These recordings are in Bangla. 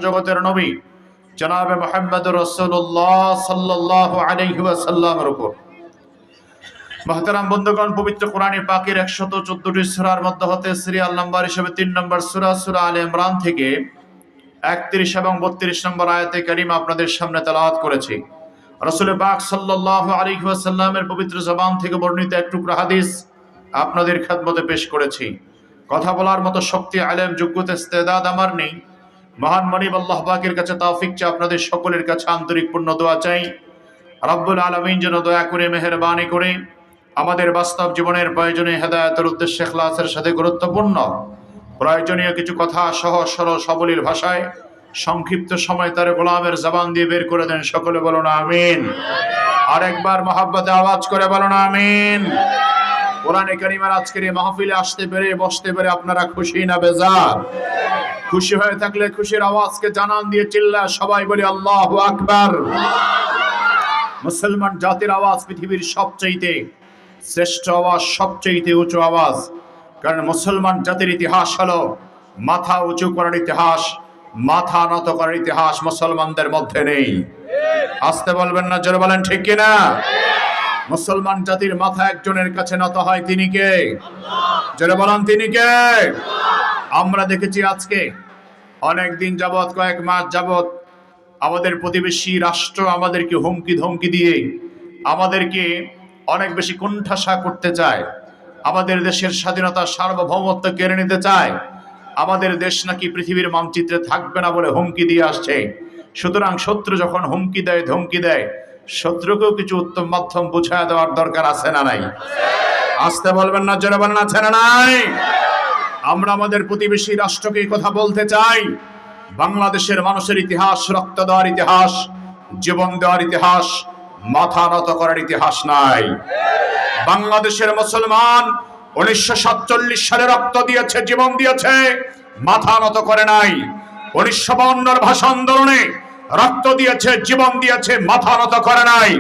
জগতের নবী জনাবে মুহাম্মদুর রাসূলুল্লাহ সাল্লাল্লাহু আলাইহি ওয়াসাল্লামের উপর। মুহতারাম বন্ধুগণ, পবিত্র কোরআনে পাকের 114টি সূরার মধ্যে হতে সিরিয়াল নাম্বার হিসেবে 3 নম্বর সূরা সূরা আলে ইমরান থেকে 31 এবং 32 নম্বর আয়াতে কারিমা আপনাদের সামনে তেলাওয়াত করেছি। রাসূল পাক সাল্লাল্লাহু আলাইহি ওয়াসাল্লামের পবিত্র জবান থেকে বর্ণিত এক টুকরা হাদিস আপনাদের খেদমতে পেশ করেছি। কথা বলার মতো শক্তি, আলেম, যোগ্যতা, ইস্তেদাদ আমার নেই। মহান মনিব আল্লাহ পাকের কাছে তৌফিক চাই, আপনাদের সকলের কাছে আন্তরিক পূর্ণ দোয়া চাই। রব্বুল আলামিন যেন দয়া করে মেহেরবানি করে আমাদের বাস্তব জীবনের প্রয়োজনে হেদায়েতের উদ্দেশ্যে ইখলাসের সাথে গুরুত্বপূর্ণ প্রয়োজনীয় কিছু কথা সহজ সরল সাবলীল ভাষায় সংক্ষিপ্ত সময় তার গোলামের জবান দিয়ে বের করে দেন। সকলে বলুন আমিন। আরেকবার মহব্বতে আওয়াজ করে বলুন আমিন। কোরআনে কারিমের আজকের এই মাহফিলে আসতে পেরে বসতে পেরে আপনারা খুশি না বেজার? খুশি হয়ে থাকলে খুশির আওয়াজকে জানান দিয়ে চিল্লা সবাই বলি আল্লাহু আকবার। মুসলমান জাতির আওয়াজ পৃথিবীর সবচেয়ে শ্রেষ্ঠ আওয়াজ, সবচেয়ে উঁচু আওয়াজ। কারণ মুসলমান জাতির ইতিহাস হলো মাথা উঁচু করার ইতিহাস, মাথা নত করার ইতিহাস মুসলমানদের মধ্যে নেই। আসতে বলবেন না, জোরে বলেন ঠিক কিনা? মুসলমান জাতির মাথা একজনের কাছে নত হয়, তিনি কে? জোরে বলেন তিনি কে? আমরা দেখেছি আজকে অনেক দিন যাবত, কয়েক মাস যাবত আমাদের প্রতিবেশী রাষ্ট্র আমাদেরকে হুমকি ধমকি দিয়ে আমাদেরকে অনেক বেশি কোণঠাসা করতে চায়। আমাদের দেশের স্বাধীনতা, সার্বভৌমত্ব কেড়ে নিতে চায়। আমাদের দেশ নাকি পৃথিবীর মানচিত্রে থাকবে না বলে হুমকি দিয়ে আসছে। সুতরাং শত্রু যখন হুমকি দেয়, ধমকি দেয়, শত্রুকেও কিছু উত্তম মাধ্যম বুঝায় দেওয়ার দরকার আছে না নাই? আসতে বলবেন না, জোরে বলেন আছে না নাই? আমরা আমাদের প্রতিবেশী রাষ্ট্রকে কথা বলতে চাই, বাংলাদেশের মানুষের ইতিহাস রক্ত দেওয়ার ইতিহাস, জীবন দেওয়ার ইতিহাস, মাথা নত করার ইতিহাস নাই। বাংলাদেশের মুসলমান 1947 সালে রক্ত দিয়েছে, জীবন দিয়েছে, মাথা নত করে নাই। 1952 ভাষা আন্দোলনে রক্ত দিয়েছে, জীবন দিয়েছে, মাথা নত করে নাই।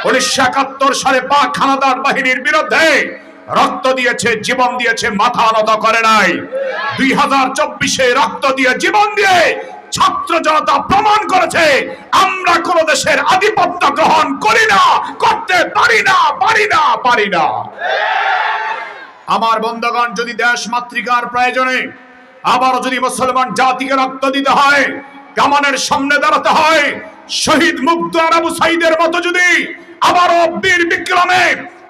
1971 সালে পাক হানাদার বাহিনীর বিরুদ্ধে রক্ত দিয়েছে, জীবন দিয়েছে, মাথা নত করে নাই। 2024-এ রক্ত দিয়ে, জীবন দিয়ে ছাত্র জনতা প্রমাণ করেছে আমরা কোন দেশের আধিপত্য গ্রহণ করি না, করতে পারি না, পারি না, পারি না। আমার বন্ধুগণ, যদি দেশ মাতৃকার প্রয়োজনে আবারও যদি মুসলমান জাতিকে রক্ত দিতে হয়, কামানের সামনে দাঁড়াতে হয়, শহীদ মুগ্ধ আবু সাঈদের মতো যদি আবারও বীর বিক্রমে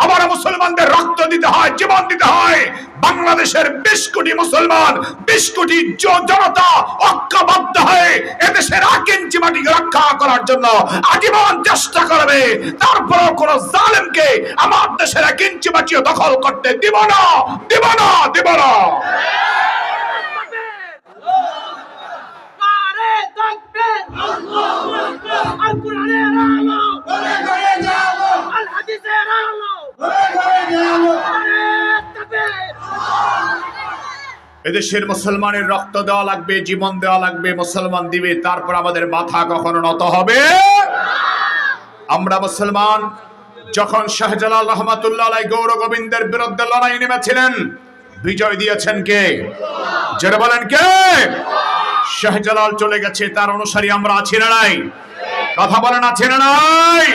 আবার মুসলমানদের রক্ত দিতে হয়, জীবন দিতে হয়, বাংলাদেশের 20 কোটি মুসলমান, 20 কোটি জনতা ঐক্যবদ্ধ হয়ে এদেশের 1 ইঞ্চি মাটিকে রক্ষা করার জন্য আজীবন চেষ্টা করবে। তারপরও কোন জালেমকে আমার দেশের 1 ইঞ্চি মাটিও দখল করতে দিব না, দিব না, দিব না। এদেশের মুসলমানের রক্ত দেওয়া লাগবে, জীবন দেওয়া লাগবে, মুসলমান দিবে, তারপর আমাদের মাথা কখনো নত হবে। আমরা মুসলমান যখন শাহজালাল রহমাতুল্লাহ আলাইহি গৌর গোবিন্দের বিরুদ্ধে লড়াই নেমেছিলেন, বিজয় দিয়েছেন কে? জোরে বলেন কে? শাহজালাল চলে গেছে, তার অনুসারী আমরা আছি না নাই? কথা বলেন আছে না নাই?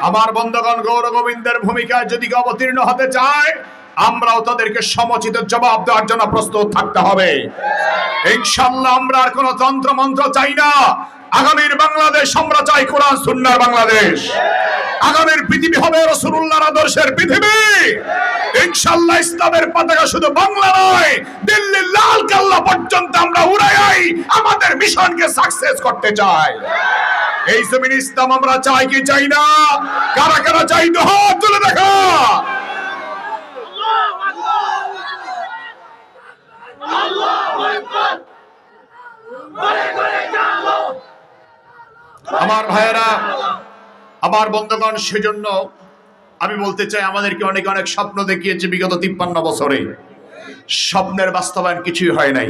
আমার বন্ধুগণ, গৌর গোবিন্দের ভূমিকায় যদি অবতীর্ণ হতে চায়, আমরাও তাদেরকে সমুচিত জবাব দেওয়ার জন্য প্রস্তুত থাকতে হবে। ইনশাআল্লাহ আমরা আর কোন তন্ত্র মন্ত্র চাই না। আগামীর বাংলাদেশ আমরা চাই কোরআন সুন্নাহর বাংলাদেশ। আগামীর পৃথিবী হবে রাসূলুল্লাহর আদর্শের পৃথিবী। ইনশাআল্লাহ ইসলামের পতাকা শুধু বাংলা নয়, দিল্লির লাল কেল্লা পর্যন্ত আমরা উড়াই আমাদের মিশনকে সাকসেস করতে চাই। এই জমিন ইসলাম আমরা চাই কি চাই না? কারা কারা চাই তো হাত তুলে দেখা। আমার ভাইয়েরা, আমার বন্ধুগণ, সেজন্য আমি বলতে চাই আমাদেরকে অনেক অনেক স্বপ্ন দেখিয়েছে বিগত 53 বছরে। স্বপ্নের বাস্তবায়ন কিছুই হয় নাই।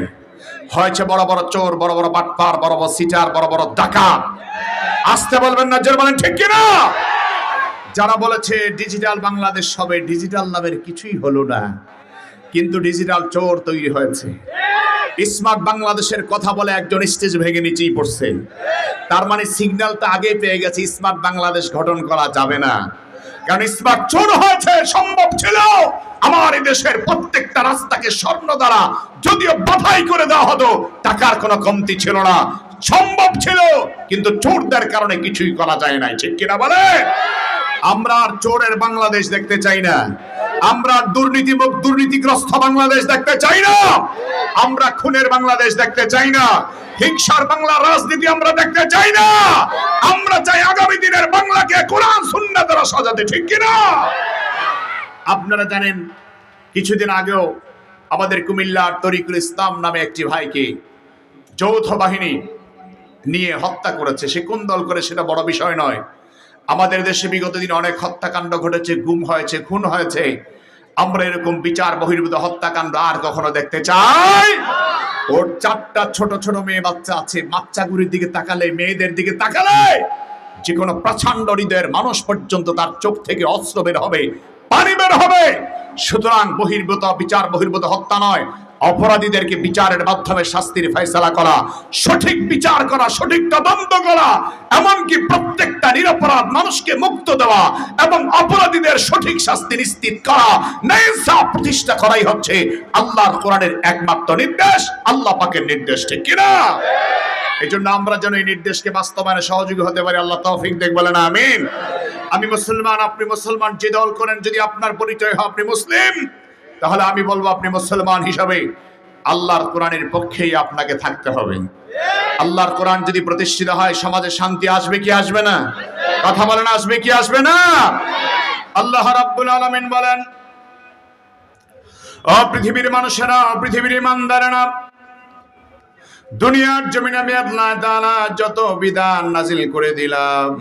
হয়েছে বড় বড় চোর, বড় বড় বাটপার, বড় বড় সিটার, বড় বড় ডাকাত। আসতে বলবেন না, জোরে বলেন ঠিক কিনা? যারা বলেছে ডিজিটাল বাংলাদেশ হবে, ডিজিটাল নামের কিছুই হলো না। কিন্তু ডিজিটাল চোর তৈরি হয়েছে। স্মার্ট বাংলাদেশের কথা বলে একজন স্টেজ ভেঙে নিচেই পড়ছে। তার মানে সিগন্যালটা আগে পেয়ে গেছে, স্মার্ট বাংলাদেশ গঠন করা যাবে না, কারণ স্মার্ট চোর হয়েছে। সম্ভব ছিল আমার এই দেশের প্রত্যেকটা রাস্তাকে স্বর্ণ দ্বারা যদিও বাধাই করে দেওয়া হতো, টাকার কোনো কমতি ছিল না, সম্ভব ছিল, কিন্তু চোরদের কারণে কিছুই করা যায় নাই। ঠিক কিনা বলে? আমরা আর চোরের বাংলাদেশ দেখতে চাই না, আমরা দুর্নীতিগ্রস্ত বাংলাদেশ দেখতে চাই না, আমরা খুনের বাংলাদেশ দেখতে চাই না, হিংসার বাংলা রাজনীতি আমরা দেখতে চাই না। আমরা চাই আগামী দিনের বাংলাকে কোরআন সুন্নাহ দ্বারা সাজাতে। ঠিক কিনা? আপনারা জানেন কিছুদিন আগেও আমাদের কুমিল্লার তরিকুল ইসলাম নামে একটি ভাইকে যৌথ বাহিনী নিয়ে হত্যা করেছে। সে কোন দল করে সেটা বড় বিষয় নয়। আমাদের দেশে বিগত দিনে অনেক হত্যাকাণ্ড ঘটেছে, গুম হয়েছে, খুন হয়েছে। আমরা এরকম বিচার বহির্ভূত হত্যাকাণ্ড আর কখনো দেখতে চাই? ওর 4টা ছোট ছোট মেয়ে বাচ্চা আছে, বাচ্চাগুলির দিকে তাকালে, মেয়েদের দিকে তাকালে যে কোনো প্রচন্ড হৃদয়ের মানুষ পর্যন্ত তার চোখ থেকে অস্ত্র বের হবে, পানি বের হবে। সুতরাং বিচার বহির্ভূত হত্যা নয়, অপরাধীদেরকে বিচারের মাধ্যমে শাস্তির ফয়সালা করা, সঠিক বিচার করা, সঠিক তদন্ত করা, এমনকি প্রত্যেকটা নিরপরাধ মানুষকে মুক্ত দেওয়া এবং অপরাধীদের সঠিক শাস্তি নিশ্চিত করা, ন্যায়ইনসাফ প্রতিষ্ঠা করাই হচ্ছে আল্লাহর কোরআনের একমাত্র নির্দেশ, আল্লাহ পাকের নির্দেশ। ঠিক কিনা? এই জন্য আমরা যেন এই নির্দেশকে বাস্তবায়নে সহযোগী হতে পারি। আল্লাহ তৌফিক দেখ, বলেন আমিন। আমি মুসলমান, আপনি মুসলমান, যে দল করেন যদি আপনার পরিচয় হয় আপনি মুসলিম, তাহলে আমি বলবো আপনি মুসলমান হিসাবে আল্লাহর কোরআনের পক্ষেই আপনাকে থাকতে হবে। আল্লাহর কোরআন যদি প্রতিষ্ঠিত হয় সমাজে শান্তি আসবে কি আসবে না? কথা বলেন, আসবে কি আসবে না? আল্লাহ রাব্বুল আলামিন বলেন, ও পৃথিবীর মানুষেরা, ও পৃথিবীর ইমানদারেরা, দুনিয়ার জমিনে আমি আল্লাহ তাআলা যত বিধান নাজিল করে দিলাম,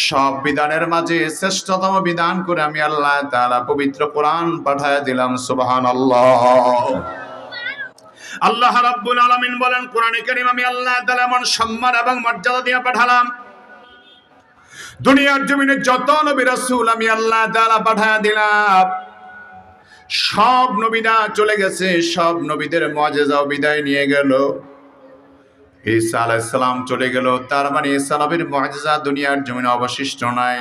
সব বিধানের মাঝে শ্রেষ্ঠতম বিধান করে আমি আল্লাহ তাআলা পবিত্র কোরআন পাঠায় দিলাম। সুবহানাল্লাহ। আল্লাহ রাব্বুল আলামিন বলেন, কোরআনে কারীম আমি আল্লাহ তাআলা এমন সম্মান এবং মর্যাদা দিয়ে পাঠালাম, দুনিয়ার জমিনে যত নবী রাসূল আমি আল্লাহ তাআলা পাঠায় দিলাম, সব নবীরা চলে গেছে, সব নবীদের মুআজিজা ও বিদায় নিয়ে গেল। ঈসা আলাইহিস সালাম চলে গেল, তার মানে ঈসা নবীর মুআজিজা দুনিয়ার জমিনে অবশিষ্ট নাই।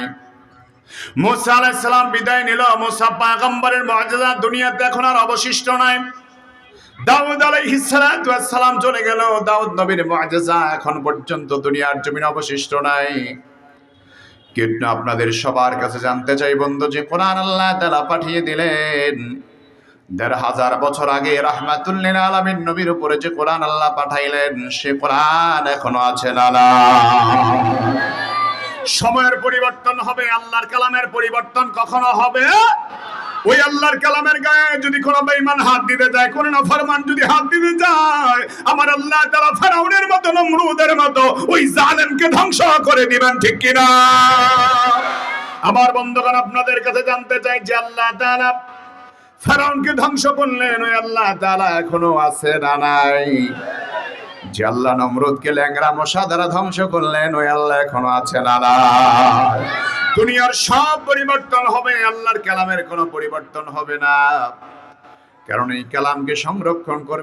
মুসা আলাইহিস সালাম বিদায় নিল, মুসা পয়গম্বরের মুআজিজা দুনিয়াতে এখন আর অবশিষ্ট নাই। দাউদ আলাইহিস সালাম চলে গেল, দাউদ নবীর মুআজিজা এখন পর্যন্ত দুনিয়ার জমিনে অবশিষ্ট নাই। কিন্তু আপনাদের সবার কাছে জানতে চাই বন্ধু, যে কোরআন আল্লাহ তাআলা পাঠিয়ে দিলেন ১৫০০ বছর আগে রাহমাতুল লিল আলামিন নবীর উপরে যে কোরআন আল্লাহ পাঠাইলেন, সে কোরআন এখনো আছে না? সময়ের পরিবর্তন হবে, আল্লাহর কালামের পরিবর্তন কখনো হবে? ওই আল্লাহর কালামের গায়ে যদি কোনো বেঈমান হাত দিতে যায়, কোন নাফরমান যদি হাত দিতে যায়, আমার আল্লাহ তাআলা ফেরাউনের মতো, নমরুদের মতো ওই জালেমকে ধ্বংস করে দিবেন। ঠিক কিনা? আমার বন্ধুগণ, আপনাদের কাছে জানতে চাই যে আল্লাহ তাআলা ফেরাউনকে ধ্বংস করলেন, ওই আল্লাহ তাআলা এখনো আছে না নাই? যে আল্লাহ নমরুদকে ল্যাংড়া মশা দ্বারা ধ্বংস করলেন, ওই আল্লাহ এখনো আছে না নাই? দুনিয়ার সব পরিবর্তন হবে, আল্লাহর কালামের কোনো পরিবর্তন হবে না, কারণ এই কালামকে সংরক্ষণ করবে